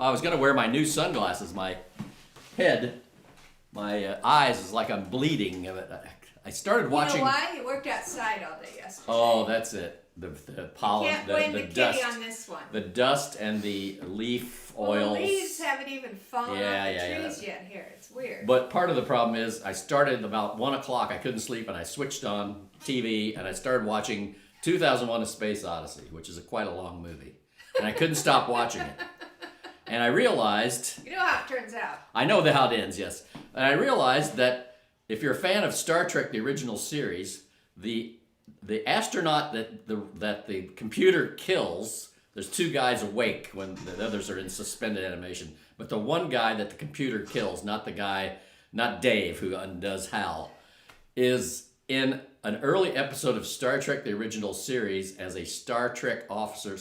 I was gonna wear my new sunglasses. My head, my eyes is like I'm bleeding. I started watching. You know why? You worked outside all day yesterday. Oh, that's it. The pollen, you can't blame the the dust, kitty on this one. the dust and the leaf Well, oils. the leaves haven't even fallen off the trees yeah. yet here. It's weird. But part of the problem is I started about 1 o'clock. I couldn't sleep, and I switched on TV, and I started watching 2001: A Space Odyssey, which is quite a long movie, and I couldn't stop watching it. And I realized... You know how it turns out. I know how it ends, yes. And I realized that if you're a fan of Star Trek, the original series, the astronaut that the computer kills, there's two guys awake when the others are in suspended animation, but the one guy that the computer kills, not Dave, who undoes Hal, is in an early episode of Star Trek, the original series, as a Star Trek officer,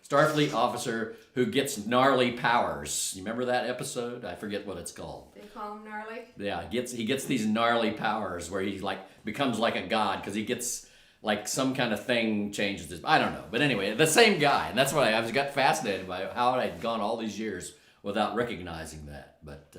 Starfleet officer who gets gnarly powers. You remember that episode? I forget what it's called. They call him gnarly? Yeah, he gets these gnarly powers where he becomes like a god because he gets like some kind of thing changes his... I don't know. But anyway, the same guy. And that's why I got fascinated by how I'd gone all these years without recognizing that. But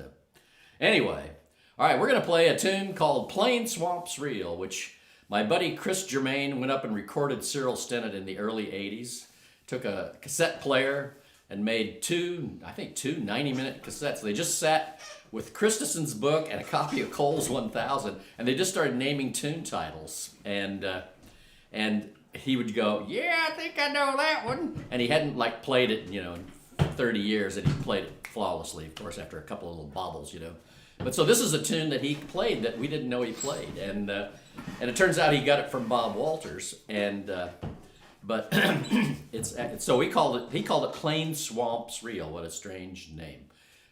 anyway, all right, we're going to play a tune called Plain Swamps Reel, which my buddy Chris Germain went up and recorded Cyril Stinnett in the early 80s. Took a cassette player and made two 90-minute cassettes. They just sat with Christensen's book and a copy of Cole's 1000, and they just started naming tune titles. And he would go, yeah, I think I know that one. And he hadn't played it, in 30 years, and he played it flawlessly, of course, after a couple of little bobbles, But so this is a tune that he played that we didn't know he played, and it turns out he got it from Bob Walters, but he called it Plain Swamps Reel. What a strange name.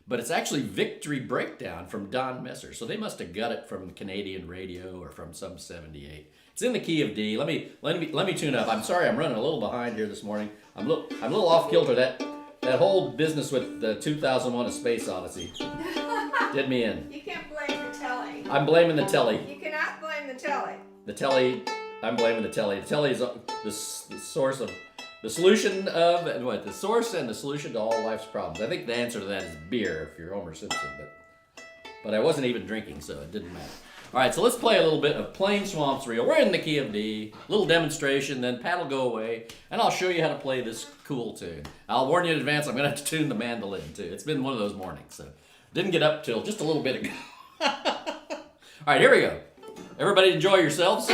But it's actually Victory Breakdown from Don Messer. So they must have got it from Canadian radio or from some 78. It's in the key of D. Let me tune up. I'm sorry, I'm running a little behind here this morning. I'm a little off kilter. That whole business with the 2001: A Space Odyssey did me in. You can't blame the telly. I'm blaming the telly. You cannot blame the telly. The telly. I'm blaming the telly. The telly is the source of the solution of the source and the solution to all life's problems. I think the answer to that is beer if you're Homer Simpson, but I wasn't even drinking, so it didn't matter. All right, so let's play a little bit of Plain Swamps Reel. We're in the key of D. Little demonstration, then Pat will go away, and I'll show you how to play this cool tune. I'll warn you in advance, I'm going to have to tune the mandolin too. It's been one of those mornings, so didn't get up till just a little bit ago. All right, here we go. Everybody enjoy yourselves.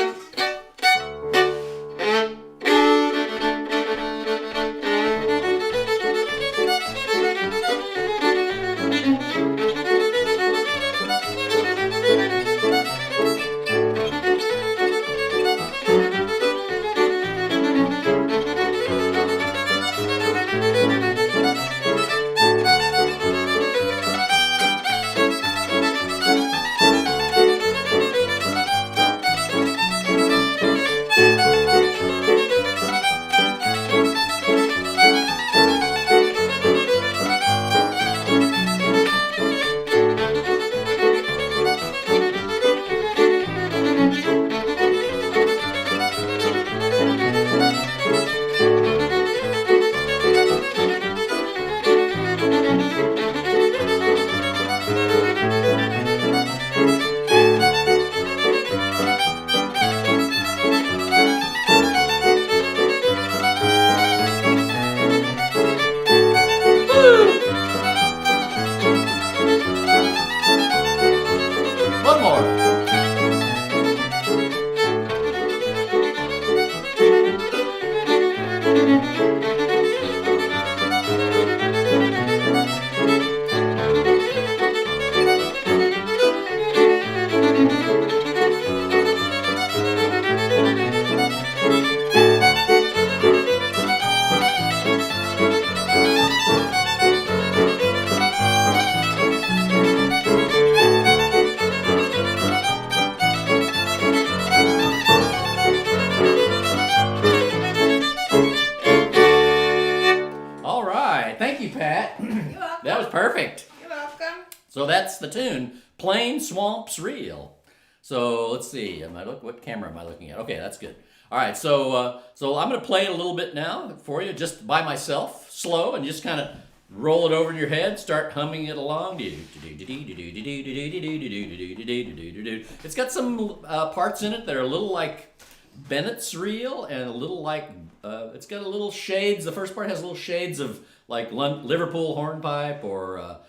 Perfect. You're welcome. So that's the tune, Plain Swamps Reel. So let's see, what camera am I looking at? Okay, that's good. All right, so I'm going to play it a little bit now for you, just by myself, slow, and just kind of roll it over in your head, start humming it along. It's got some parts in it that are a little like Bennett's reel and a little like, it's got a little shades, the first part has little shades of like Liverpool hornpipe or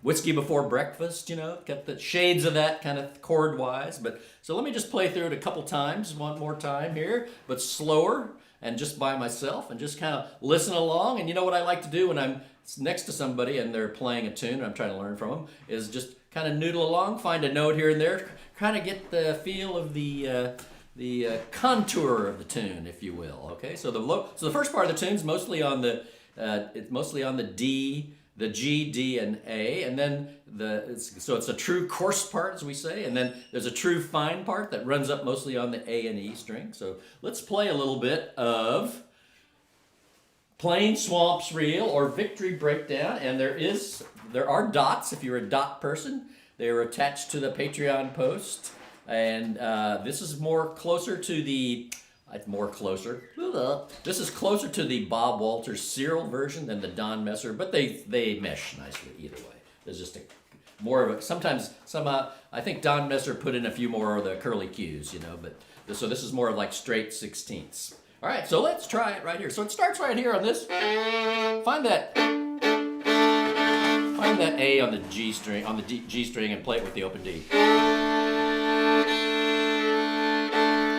whiskey before breakfast, you know, got the shades of that kind of chord wise. But so let me just play through it a couple times, one more time here, but slower and just by myself and just kind of listen along. And you know what I like to do when I'm next to somebody and they're playing a tune and I'm trying to learn from them is just kind of noodle along, find a note here and there, kind of get the feel of the contour of the tune, if you will. Okay, so the first part of the tune's mostly on the it's mostly on the D, the G, D, and A, and then so it's a true coarse part, as we say, and then there's a true fine part that runs up mostly on the A and E string. So let's play a little bit of Plain Swamp's Reel or Victory Breakdown, and there are dots if you're a dot person. They are attached to the Patreon post, and this is closer to the Bob Walters Cyril version than the Don Messer, but they mesh nicely either way. There's just more of a, sometimes somehow, I think Don Messer put in a few more of the curly Q's, you know, but so this is more of like straight 16ths. All right, so let's try it right here. So it starts right here on this. Find that A on the G string, G string, and play it with the open D.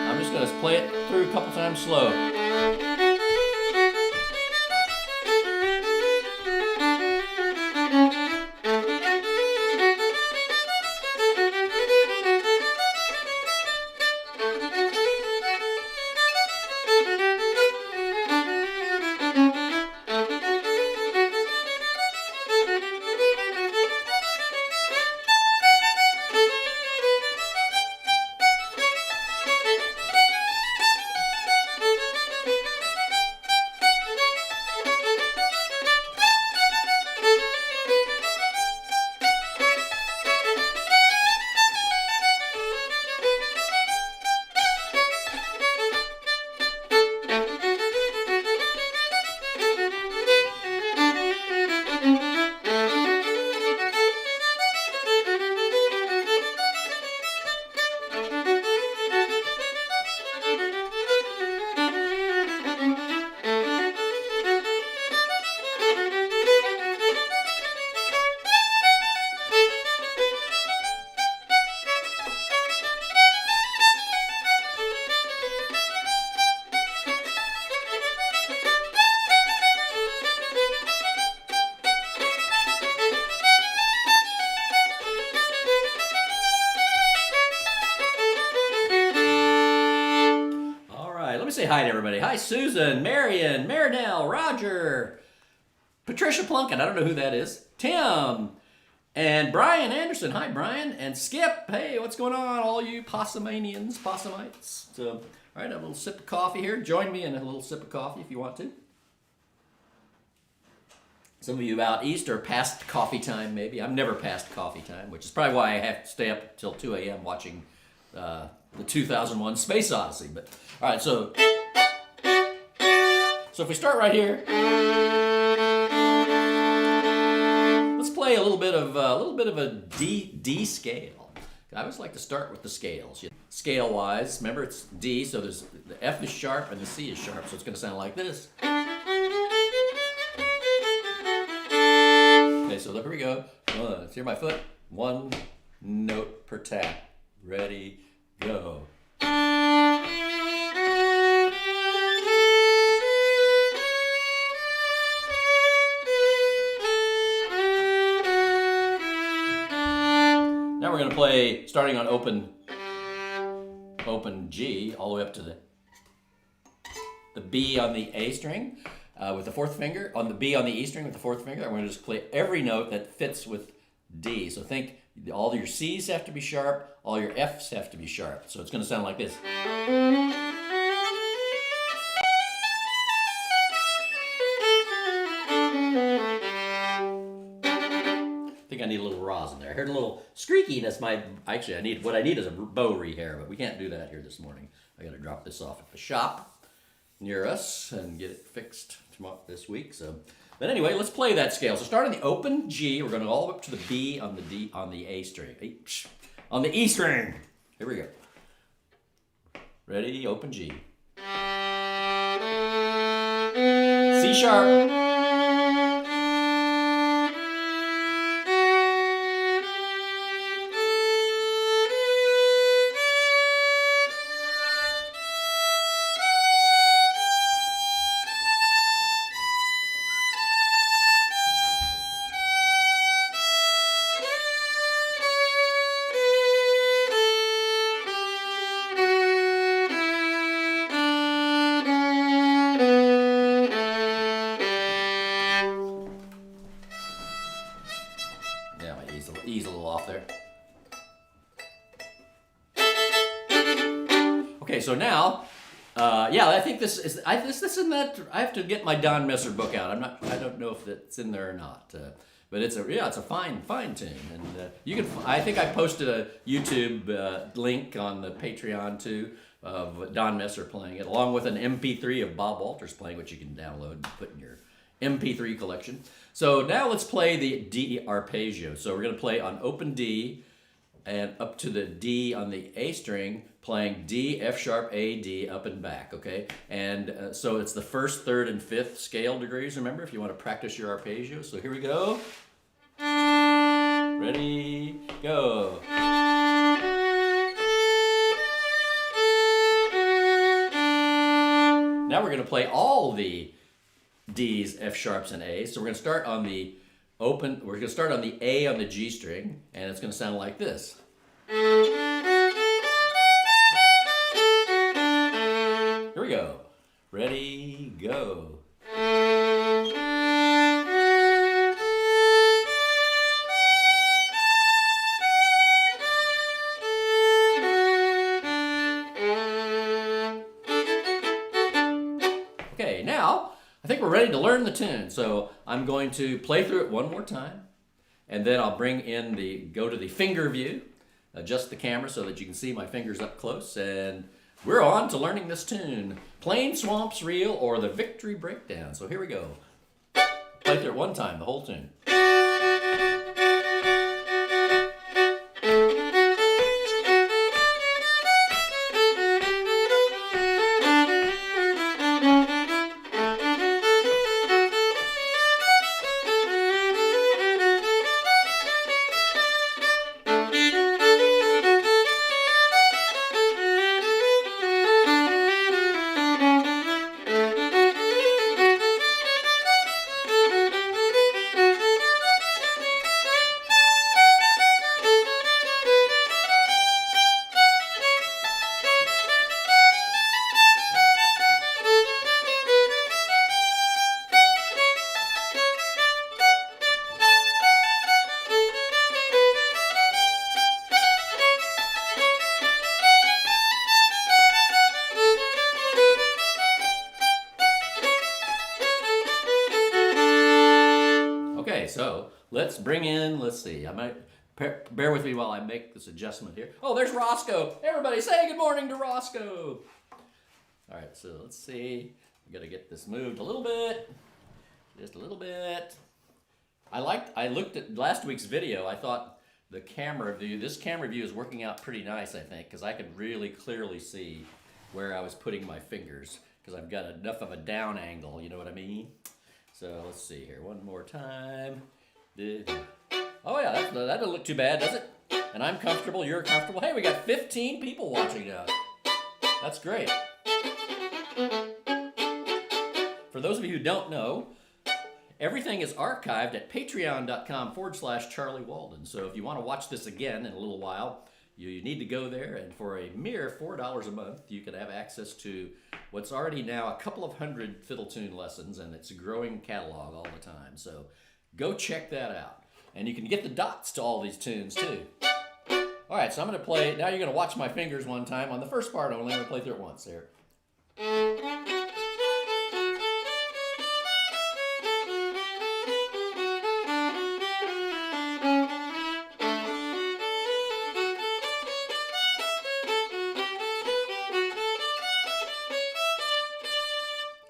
I'm just going to play it through a couple times slow. Say hi to everybody. Hi, Susan, Marion, Marinelle, Roger, Patricia Plunkett. I don't know who that is. Tim, and Brian Anderson. Hi, Brian. And Skip. Hey, what's going on, all you Possumanians, Possumites? So, all right, have a little sip of coffee here. Join me in a little sip of coffee if you want to. Some of you out east are past coffee time, maybe. I'm never past coffee time, which is probably why I have to stay up till 2 a.m. watching the 2001 Space Odyssey. But all right, so if we start right here, let's play a little bit of a D scale. I always like to start with the scales. Scale wise, remember it's D, so there's the F is sharp and the C is sharp, so it's going to sound like this. Okay, so here we go. Let's hear my foot. One note per tap. Ready, go. Now we're going to play, starting on open G, all the way up to the B on the A string with the fourth finger, on the B on the E string with the fourth finger. I'm going to just play every note that fits with D. So think all your C's have to be sharp, all your F's have to be sharp. So it's going to sound like this. I need a little rosin there. I heard a little squeakiness. What I need is a bow rehair, but we can't do that here this morning. I got to drop this off at the shop near us and get it fixed this week. So, But anyway, let's play that scale. So start on the open G. We're going to go all the way up to the B on the D on the A string. On the E string. Here we go. Ready? Open G. C sharp. Ease a little off there. Okay, so now, yeah, I think this is this in that. I have to get my Don Messer book out. I don't know if it's in there or not. But it's a fine tune, and you can. I think I posted a YouTube link on the Patreon too of Don Messer playing it, along with an MP3 of Bob Walters playing, which you can download and put in your MP3 collection. So now let's play the D arpeggio. So we're going to play on open D and up to the D on the A string, playing D, F sharp, A, D, up and back, okay? And so it's the first, third, and fifth scale degrees, remember, if you want to practice your arpeggio. So here we go. Ready, go. Now we're going to play all the D's, F sharps, and A's. So we're going to start on the open, we're going to start on the A on the G string, and it's going to sound like this. Here we go. Ready, go. Okay, now I think we're ready to learn the tune. So I'm going to play through it one more time, and then I'll bring in go to the finger view, adjust the camera so that you can see my fingers up close, and we're on to learning this tune. Plain Swamp's Reel or the Victory Breakdown. So here we go. Play through it one time, the whole tune. Okay, so let's see, I might, bear with me while I make this adjustment here. Oh, there's Roscoe. Everybody say good morning to Roscoe. All right, so let's see. We got to get this moved a little bit, just a little bit. I looked at last week's video. I thought this camera view is working out pretty nice, I think, because I could really clearly see where I was putting my fingers, because I've got enough of a down angle, you know what I mean? So let's see here, one more time. Oh yeah, that doesn't look too bad, does it? And I'm comfortable, you're comfortable. Hey, we got 15 people watching now. That's great. For those of you who don't know, everything is archived at patreon.com/Charlie Walden. So if you want to watch this again in a little while, you need to go there, and for a mere $4 a month, you can have access to what's already now a couple of hundred fiddle tune lessons, and it's a growing catalog all the time. So go check that out. And you can get the dots to all these tunes too. All right, so I'm gonna play, now you're gonna watch my fingers one time. On the first part only, I'm gonna play through it once here.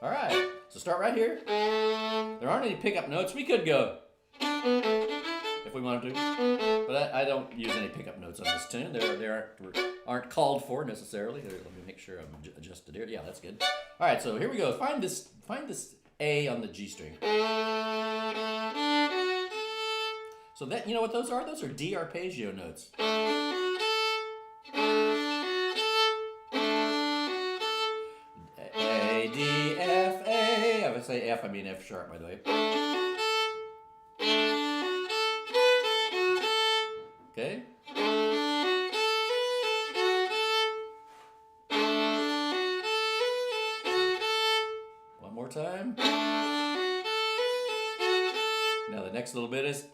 All right, so start right here. There aren't any pickup notes. We could go if we wanted to, but I don't use any pickup notes on this tune. They aren't called for necessarily. Let me make sure I'm adjusted here. Yeah, that's good. All right, so here we go. Find this A on the G string. So that, you know what those are? Those are D arpeggio notes. A, D, F, A. If I say F, I mean F sharp, by the way. Okay. One more time. Now the next little bit is.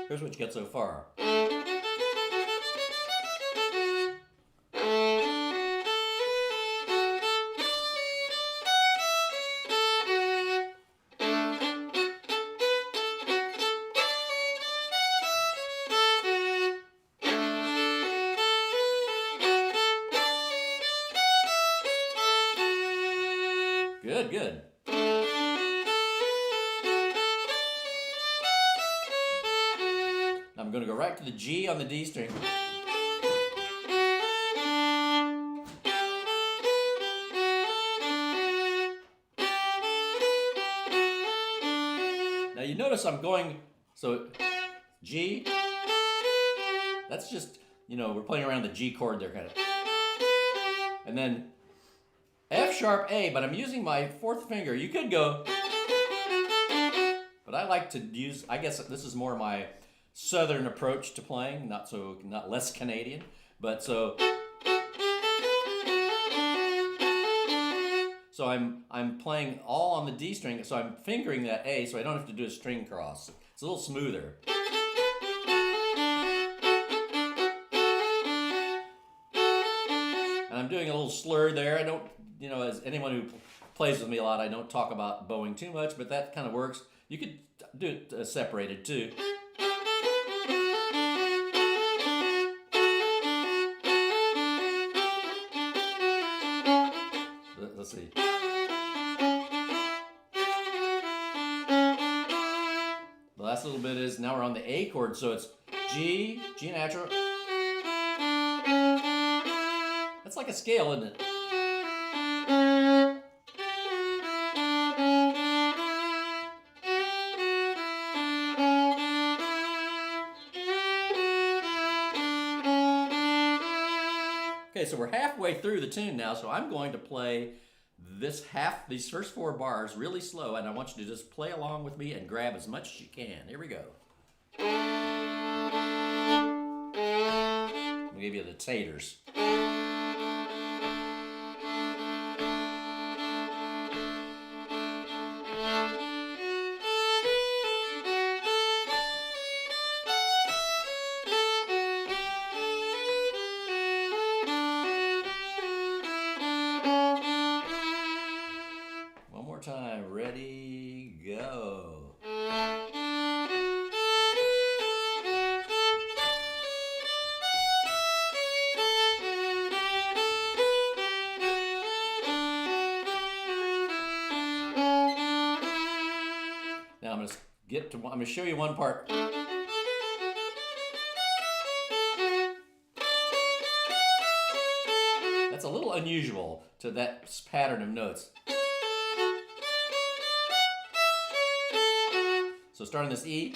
Here's what you get so far. Good, good. I'm going to go right to the G on the D string. Now you notice I'm going, so G, that's just, you know, we're playing around the G chord there kind of. And then F sharp A, but I'm using my fourth finger. You could go, but I like to use, I guess this is more my southern approach to playing, not less Canadian, but so I'm playing all on the D string, so I'm fingering that A, so I don't have to do a string cross. It's a little smoother. And I'm doing a little slur there. I don't, you know, as anyone who plays with me a lot, I don't talk about bowing too much, but that kind of works. You could do it separated too. Let's see. The last little bit is, now we're on the A chord, so it's G, G natural. That's like a scale, isn't it? Okay, so we're halfway through the tune now, so I'm going to play these first four bars really slow, and I want you to just play along with me and grab as much as you can. Here we go. I'll give you the taters. Time, ready, go. Now I'm going to show you one part. That's a little unusual to that pattern of notes. So starting this E.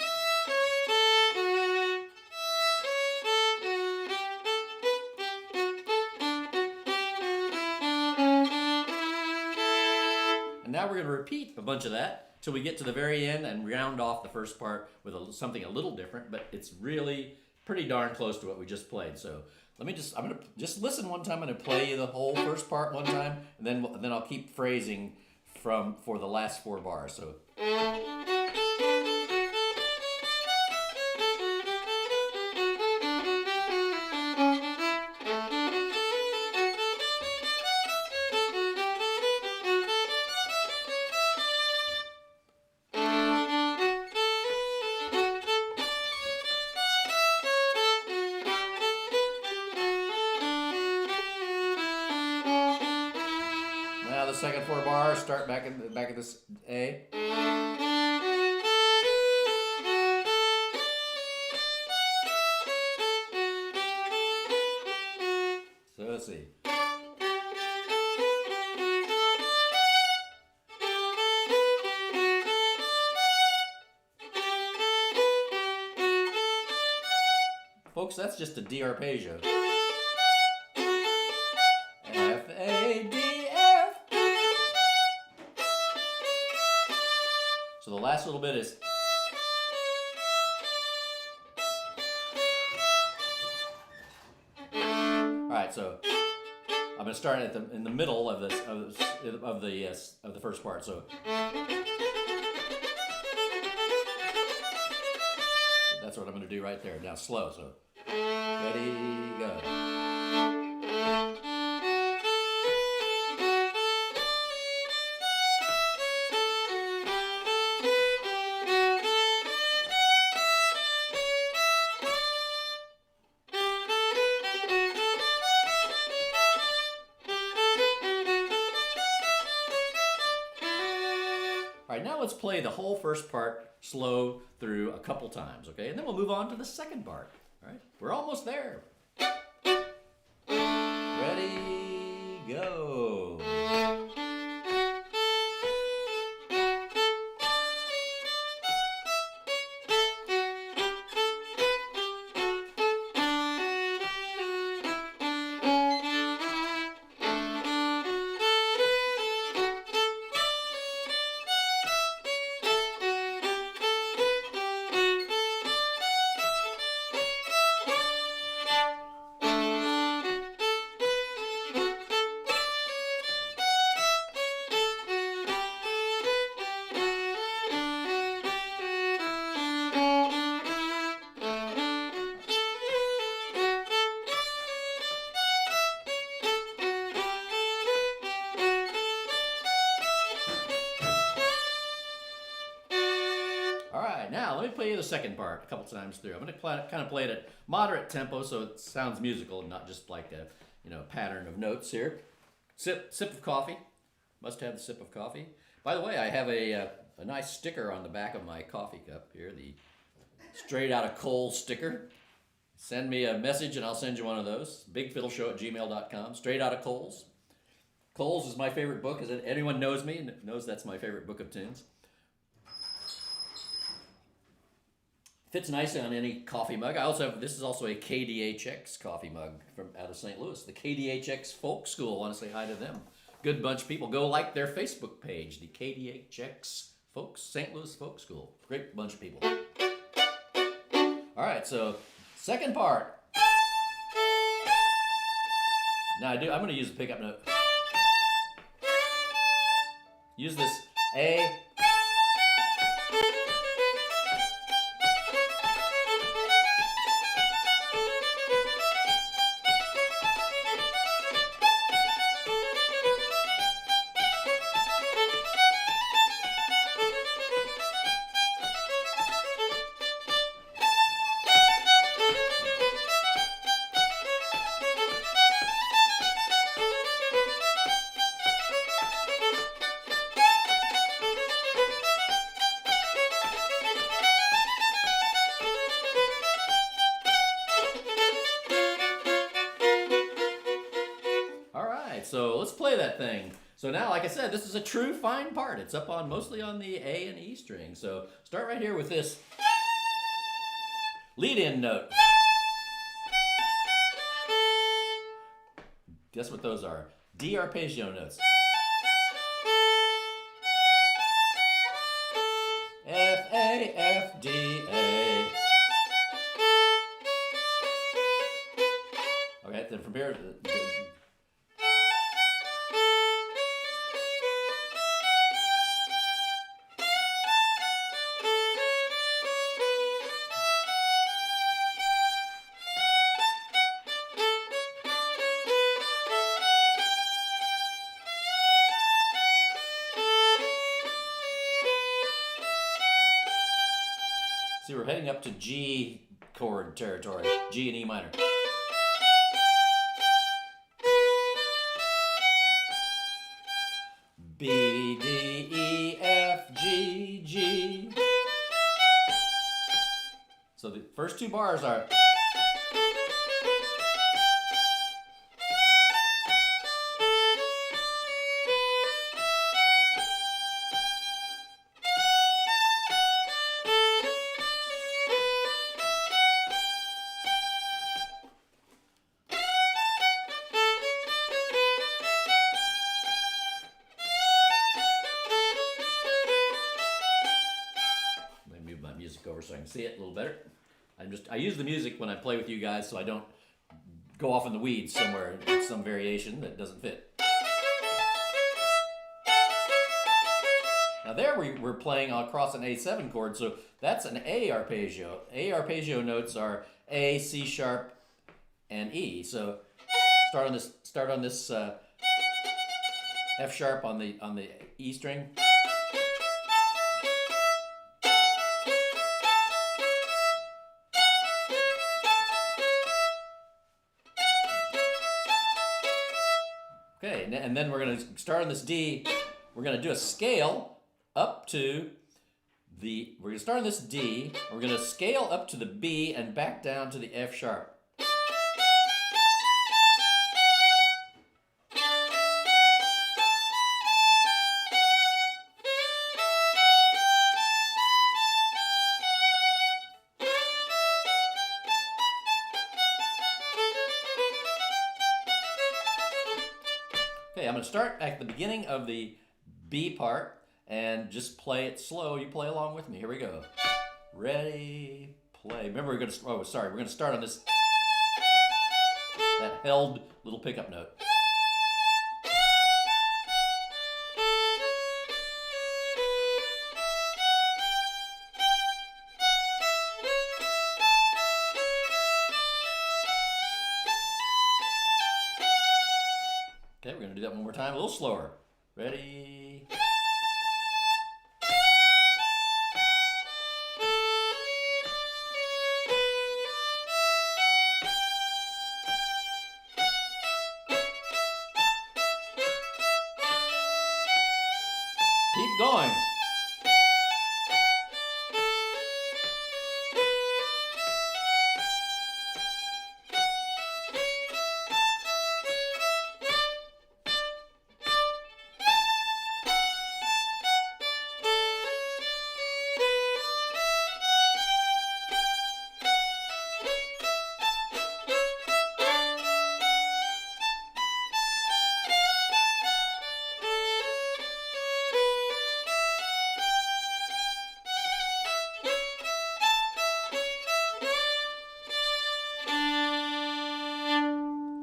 And now we're going to repeat a bunch of that till we get to the very end and round off the first part with something a little different, but it's really pretty darn close to what we just played. So I'm going to just listen one time. I'm going to play you the whole first part one time, and then I'll keep phrasing for the last four bars. So. second 4 bars. Start back at this A. So let's see. Folks, that's just a D arpeggio. F, A, D, F. So the last little bit is. All right, so I'm going to start in the middle of the first part. So that's what I'm going to do right there. Now slow. So ready, go. All right, now let's play the whole first part slow through a couple times, okay? And then we'll move on to the second part, all right? We're almost there. Ready, go. Now, let me play you the second part a couple times through. I'm going to kind of play it at moderate tempo so it sounds musical and not just like a pattern of notes here. Sip of coffee. Must have the sip of coffee. By the way, I have a nice sticker on the back of my coffee cup here, the Straight Outta Coals sticker. Send me a message and I'll send you one of those. bigfiddleshow@gmail.com. Straight Outta Coals. Coals is my favorite book. As anyone knows me knows that's my favorite book of tunes. Fits nicely on any coffee mug. This is also a KDHX coffee mug from out of St. Louis. The KDHX Folk School. I want to say hi to them. Good bunch of people. Go like their Facebook page, the KDHX St. Louis Folk School. Great bunch of people. All right, so second part. Now I'm going to use the pickup note. Use this A. So let's play that thing. So now, like I said, this is a true fine part. It's up on mostly on the A and E string. So start right here with this lead-in note. Guess what those are? D arpeggio notes. F, A, F, D, A. Okay, then from here, see, we're heading up to G chord territory, G and E minor. B, D, E, F, G, G. So the first two bars are. Let me move my music over so I can see it a little better. I use the music when I play with you guys so I don't go off in the weeds somewhere in some variation that doesn't fit. Now there we're playing across an A7 chord, so that's an A arpeggio. A arpeggio notes are A, C sharp, and E. So start on this F sharp on the E string. Okay, and then we're going to start on this D. We're going to do a scale up to the, we're going to start on this D. We're going to scale up to the B and back down to the F sharp. Okay, I'm going to start at the beginning of the B part and just play it slow. You play along with me. Here we go. Ready, play. Remember, we're going to start on this, that held little pickup note. Okay, we're going to do that one more time, a little slower. Ready? Keep going.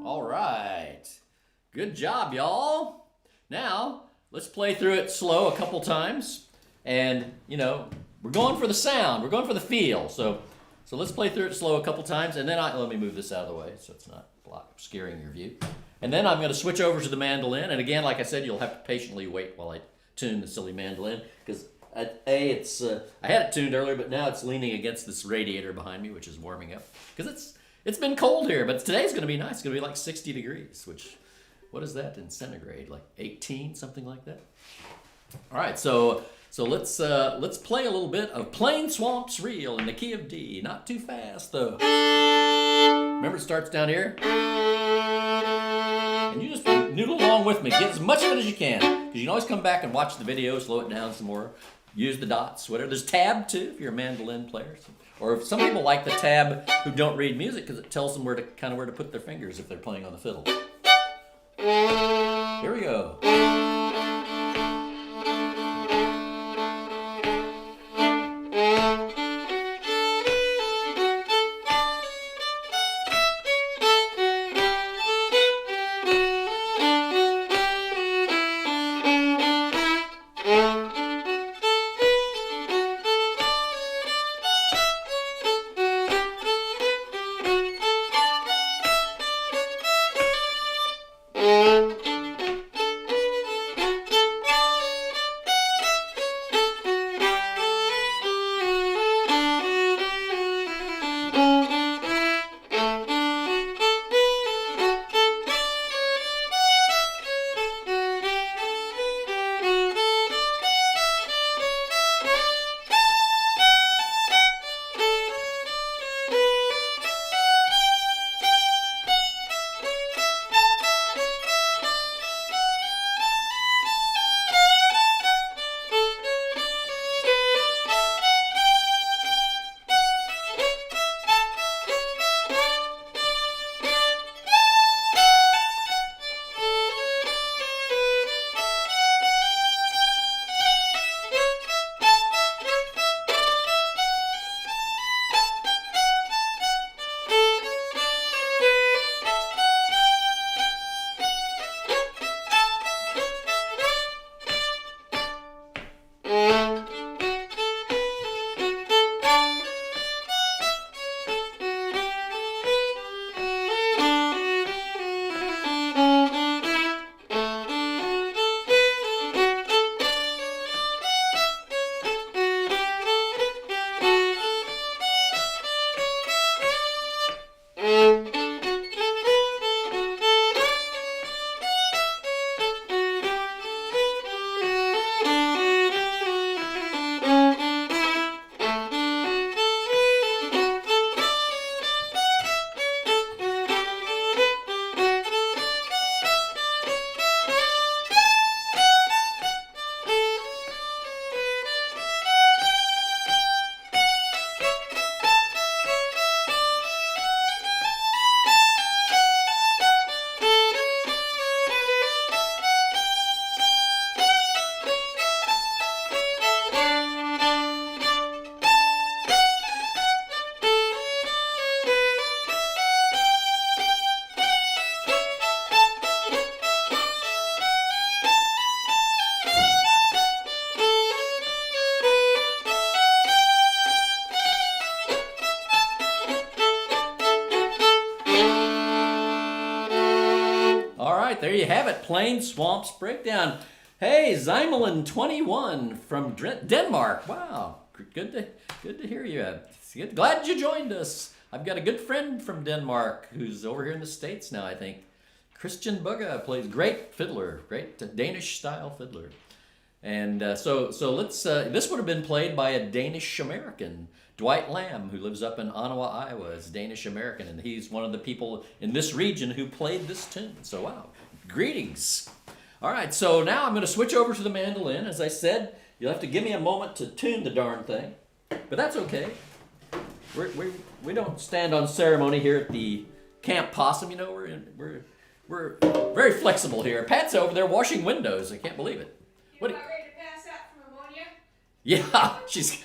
All right. Good job, y'all. Now, let's play through it slow a couple times. And, you know, we're going for the sound. We're going for the feel. So let's play through it slow a couple times. And then let me move this out of the way so it's not obscuring your view. And then I'm going to switch over to the mandolin. And again, like I said, you'll have to patiently wait while I tune the silly mandolin. Because, I had it tuned earlier, but now it's leaning against this radiator behind me, which is warming up. Because it's been cold here, but today's going to be nice. It's going to be like 60 degrees, which, what is that in centigrade? Like 18, something like that? All right, so let's play a little bit of Plain Swamps Reel in the key of D. Not too fast, though. Remember, it starts down here. And you just noodle along with me. Get as much of it as you can. Because you can always come back and watch the video, slow it down some more. Use the dots, whatever. There's tab, too, if you're a mandolin player. Or if some people like the tab who don't read music because it tells them where to put their fingers if they're playing on the fiddle. Here we go. there you have it. Plain Swamps Breakdown. Hey, Zymelin21 from Denmark. Wow, good to hear you. Glad you joined us. I've got a good friend from Denmark who's over here in the States now, I think. Christian Bugge plays great fiddler, great Danish style fiddler. And so let's. This would have been played by a Danish American, Dwight Lamb, who lives up in Ottawa, Iowa. Is Danish American, and he's one of the people in this region who played this tune. So wow, greetings. All right, so now I'm going to switch over to the mandolin. As I said, you'll have to give me a moment to tune the darn thing, but that's okay. We don't stand on ceremony here at the Camp Possum. You know, we're very flexible here. Pat's over there washing windows. I can't believe it. You about ready to pass out from ammonia?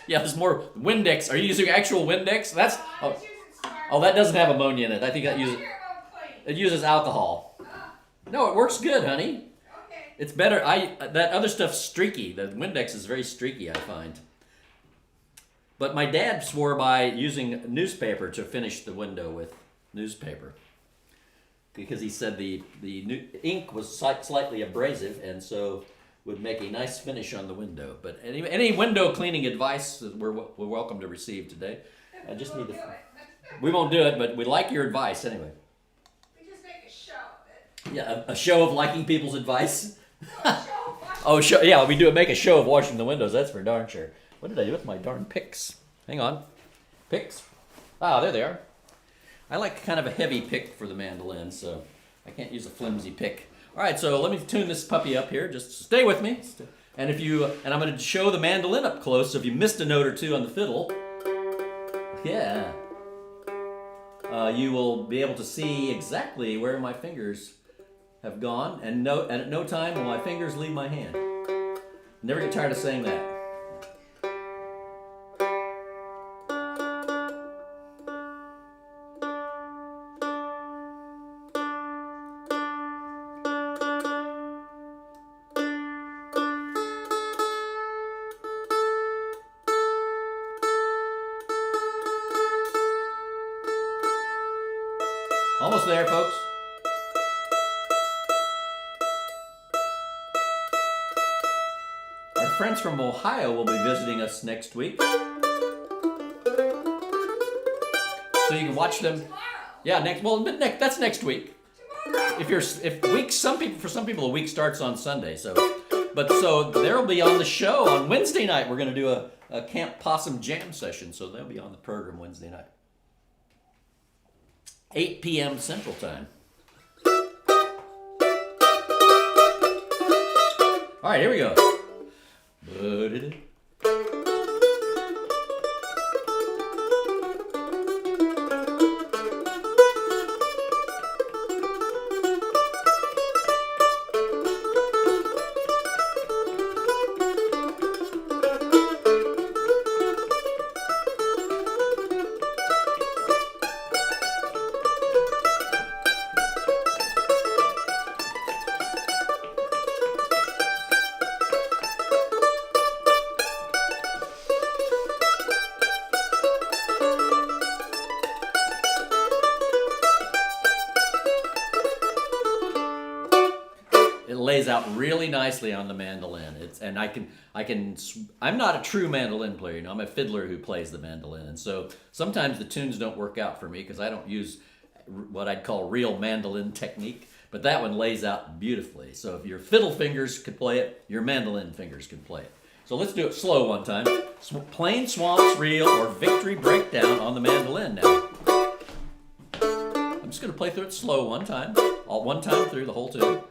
Yeah, there's more Windex. Are you using actual Windex? That's I was using Spark. oh, that doesn't have ammonia in it. I think that uses Here, it won't clean. it uses alcohol. No, it works good, honey. Okay. It's better. That other stuff's streaky. The Windex is very streaky, I find. But my dad swore by using newspaper to finish the window with newspaper, because he said the ink was slightly abrasive, and so would make a nice finish on the window. But any window cleaning advice we're welcome to receive today. I just need to. We won't do it, but we like your advice anyway. We just make a show of it. Yeah, a show of liking people's advice. A show of washing. Oh, show, yeah, we do make a show of washing the windows. That's for darn sure. What did I do with my darn picks? Hang on, picks. Ah, there they are. I like kind of a heavy pick for the mandolin, so I can't use a flimsy pick. All right, so let me tune this puppy up here. Just stay with me. And I'm going to show the mandolin up close. So if you missed a note or two on the fiddle, yeah, you will be able to see exactly where my fingers have gone, and at no time will my fingers leave my hand. Never get tired of saying that. Almost there, folks. Our friends from Ohio will be visiting us next week, so you can watch them. Tomorrow. Yeah, that's next week. Tomorrow. For some people, a week starts on Sunday. So they'll be on the show on Wednesday night. We're going to do a Camp Possum jam session, so they'll be on the program Wednesday night. 8 p.m. Central Time. All right, here we go. Lays out really nicely on the mandolin. I'm not a true mandolin player, you know. I'm a fiddler who plays the mandolin, and so sometimes the tunes don't work out for me because I don't use what I'd call real mandolin technique. But that one lays out beautifully. So if your fiddle fingers could play it, your mandolin fingers can play it. So let's do it slow one time. Plain Swamps Reel or Victory Breakdown on the mandolin now. I'm just going to play through it slow one time through the whole tune.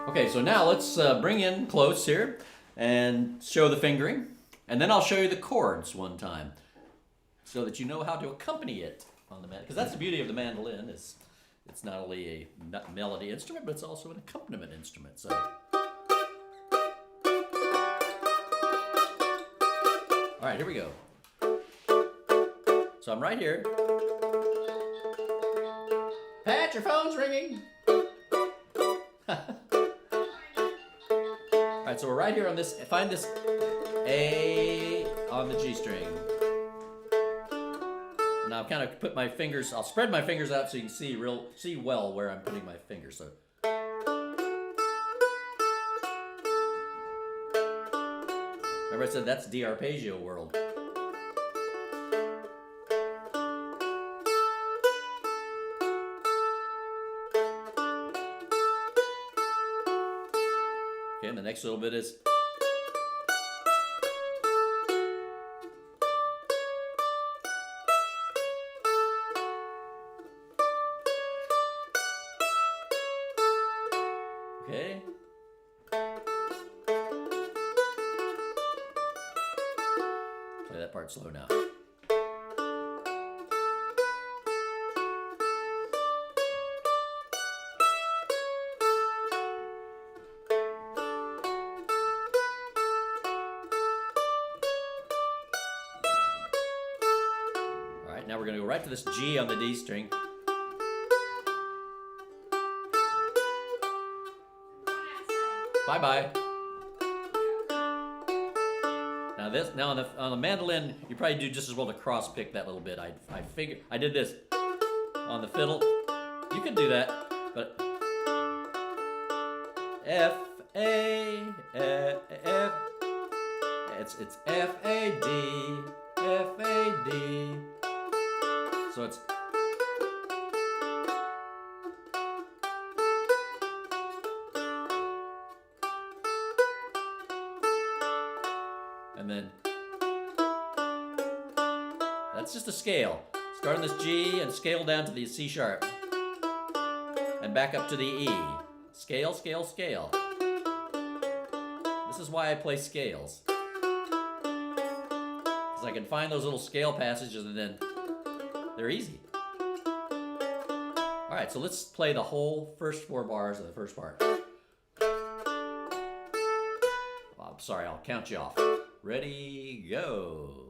Okay, so now let's bring in close here and show the fingering. And then I'll show you the chords one time so that you know how to accompany it on the mandolin. Because that's the beauty of the mandolin, is it's not only a melody instrument, but it's also an accompaniment instrument. So, all right, here we go. So I'm right here. Pat, your phone's ringing. Alright, so we're right here on this. Find this A on the G string. And I've kind of put my fingers, I'll spread my fingers out so you can see well where I'm putting my fingers. So remember I said that's the arpeggio world. Okay, and the next little bit is okay. Play that part slow now. Now we're going to go right to this G on the D string. Bye-bye. Now on the mandolin, you probably do just as well to cross pick that little bit. I figured I did this on the fiddle. You could do that, but F A F. It's F A D F A D. So it's and then that's just a scale. Start on this G and scale down to the C sharp and back up to the E. Scale, scale, scale. This is why I play scales, because I can find those little scale passages and then they're easy. All right, so let's play the whole first 4 bars of the first part. I'm sorry, I'll count you off. Ready, go.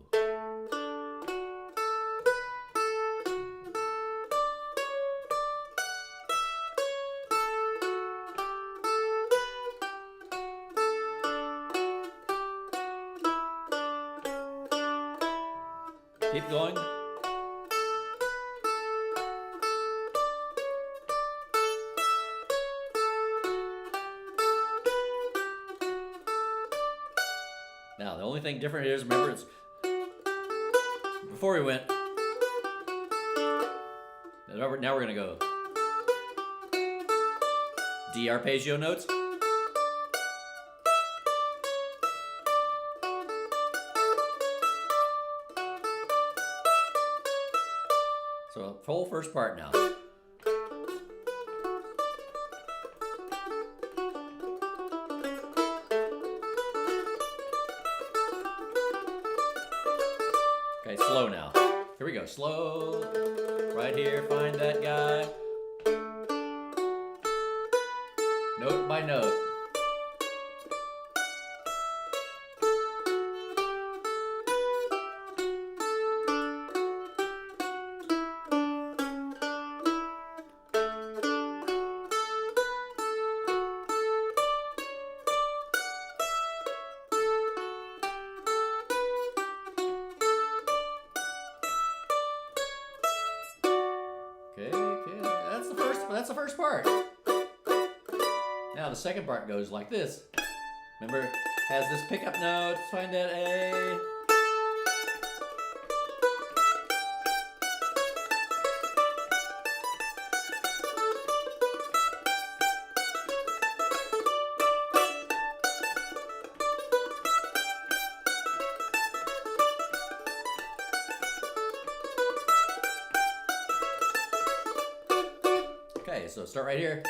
Keep going. Now, the only thing different is, remember, it's before we went. Now we're going to go D arpeggio notes. So, whole first part now. Okay, slow now. Here we go. Slow. Right here, find that guy. Note by note. Okay, that's the first part. Now the second part goes like this. Remember, has this pickup note, find that A. Okay, so start right here.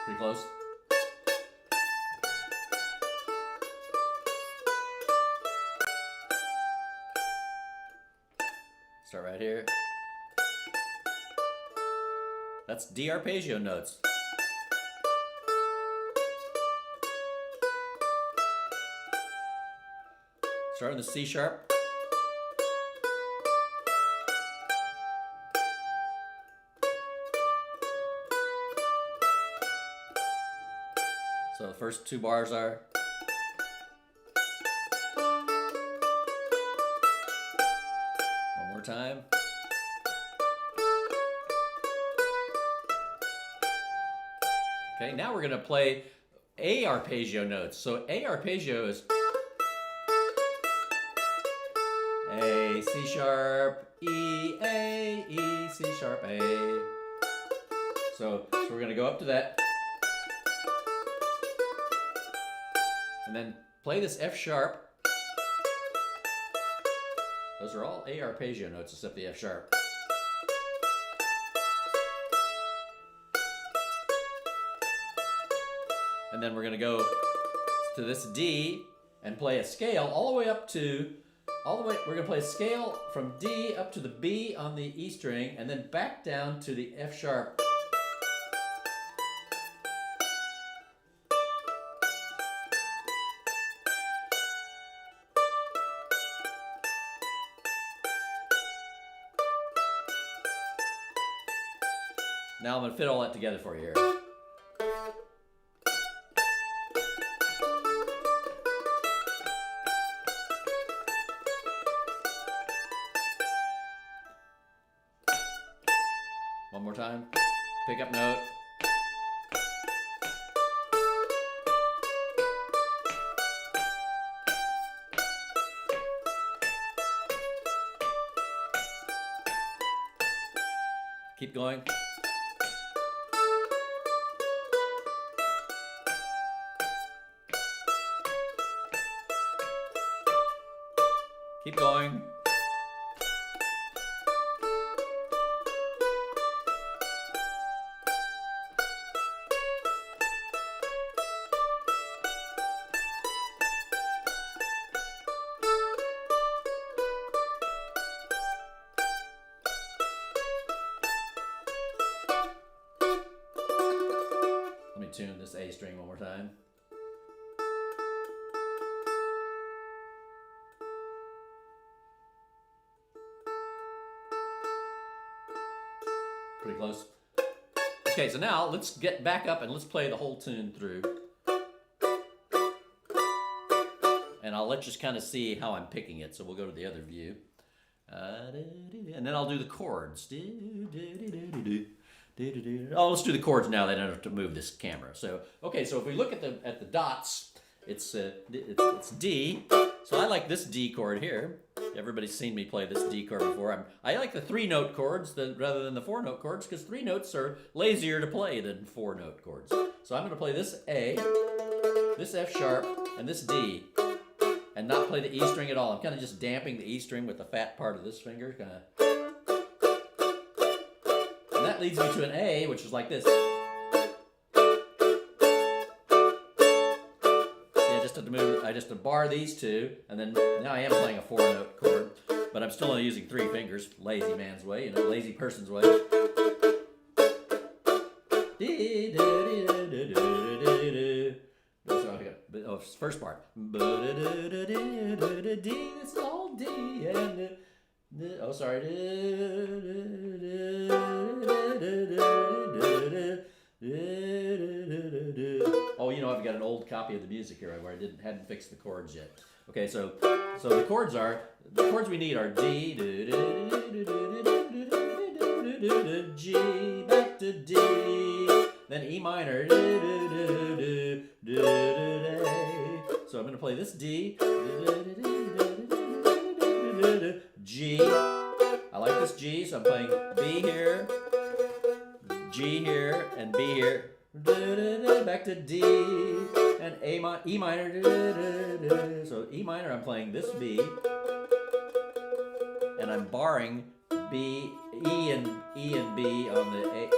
Pretty close. Start right here. That's D arpeggio notes. Start on the C sharp. So the first two bars are. One more time. Okay, now we're going to play A arpeggio notes. So A arpeggio is A, C sharp, E, A, E, C sharp, A. So we're going to go up to that. And then play this F sharp. Those are all A arpeggio notes except the F sharp. And then we're going to go to this D and play a scale all the way up to, we're going to play a scale from D up to the B on the E string and then back down to the F sharp. Now I'm going to fit all that together for you here. One more time. Pick up note. Keep going. Keep going. Let me tune this A string one more time. Pretty close. Okay, so now let's get back up and let's play the whole tune through. And I'll let you just kind of see how I'm picking it. So we'll go to the other view. And then I'll do the chords. Oh, let's do the chords now. Then I don't have to move this camera. So, okay, so if we look at the dots, it's D. So I like this D chord here. Everybody's seen me play this D chord before. I like the 3-note chords rather than the 4-note chords because 3 notes are lazier to play than 4-note chords. So I'm going to play this A, this F sharp, and this D, and not play the E string at all. I'm kind of just damping the E string with the fat part of this finger. And that leads me to an A, which is like this. I just bar these two, and then now I am playing a 4-note chord, but I'm still only using 3 fingers, lazy man's way, you know, lazy person's way. Oh, first part. It's all D, and oh, sorry. Oh, you know, I've got an old copy of the music here where I hadn't fixed the chords yet. Okay, so the chords we need are D, G, back to D, then E minor, so I'm going to play this D, G, I like this G, so I'm playing B here, G here, and B here, back to D, and E minor, so E minor I'm playing this B, and I'm barring B, E and B on the A.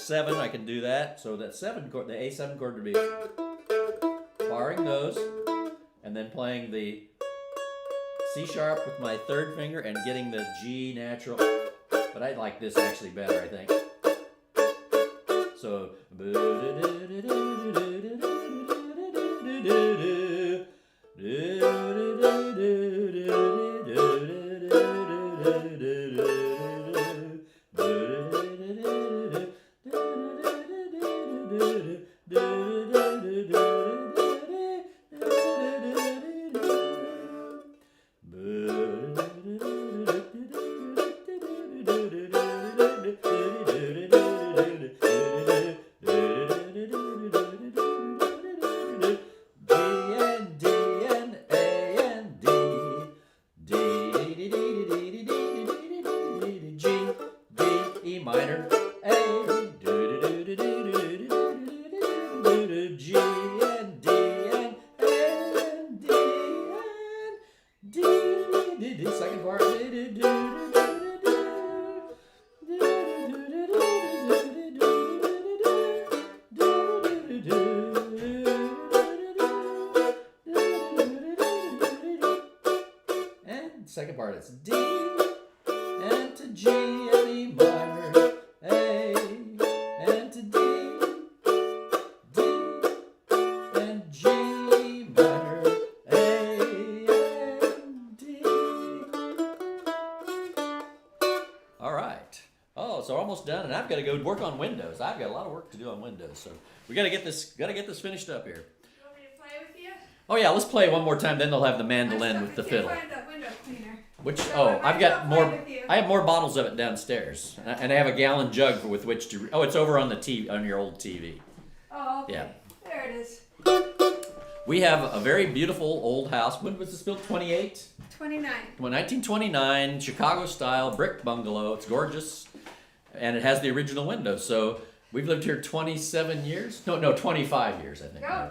7, I can do that. So that 7 chord, the A7 chord would be barring those, and then playing the C sharp with my 3rd finger and getting the G natural. But I like this actually better, I think. So. Second part. And second part is D and to G and E minor, A and to D, D and G minor, A and D. All right. Oh, so we're almost done, and I've got to go work on Windows. I've got a lot of work to do on Windows, so we got to get this finished up here. You want me to play with you? Oh yeah, let's play one more time. Then they'll have the mandolin with the fiddle. Find the window cleaner. Which So I've got play more. with you. I have more bottles of it downstairs, and I have a gallon jug with which to. Oh, it's over on the TV, on your old TV. Oh, okay. Yeah. There it is. We have a very beautiful old house. When was this built? 28? 29. Well, 1929, Chicago style brick bungalow. It's gorgeous, and it has the original windows. So we've lived here 27 years. No, 25 years, I think. Oh.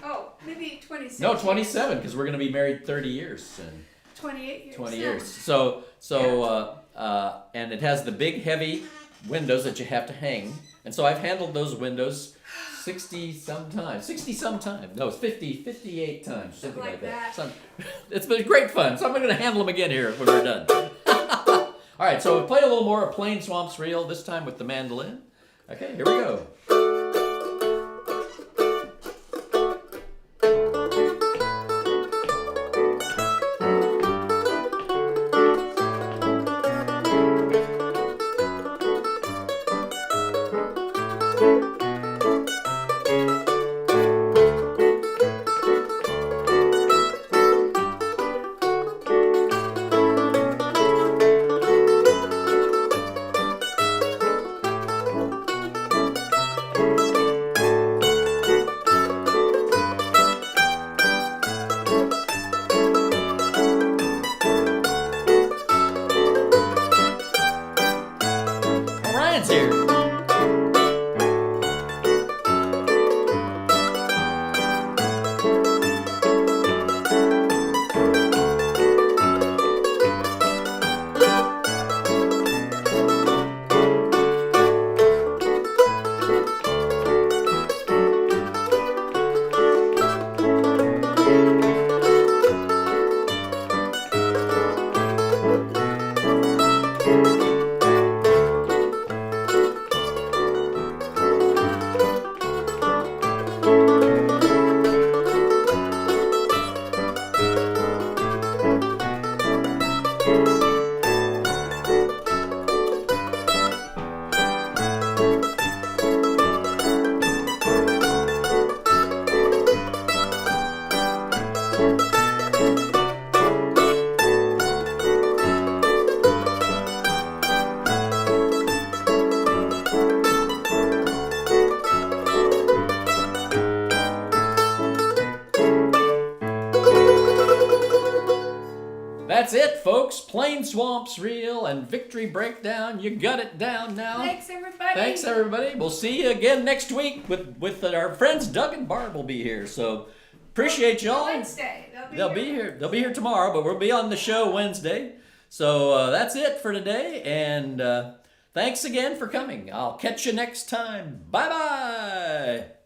Oh, maybe 26. No, 27, because we're going to be married 30 years soon. 28 years. 20 Yeah. years. And it has the big heavy windows that you have to hang. And so I've handled those windows 60 some times. No, it's 58 times, something like that. It's been great fun. So I'm going to handle them again here when we're done. All right, so we played a little more of Plain Swamps Reel, this time with the mandolin. Okay, here we go. Ryan's here. That's it, folks. Plain Swamps Reel and Victory Breakdown. You got it down now. Thanks, everybody. Thanks, everybody. We'll see you again next week with our friends Doug and Barb will be here. So appreciate y'all. Wednesday. They'll be here. They'll be here tomorrow, but we'll be on the show Wednesday. So that's it for today. And Thanks again for coming. I'll catch you next time. Bye bye.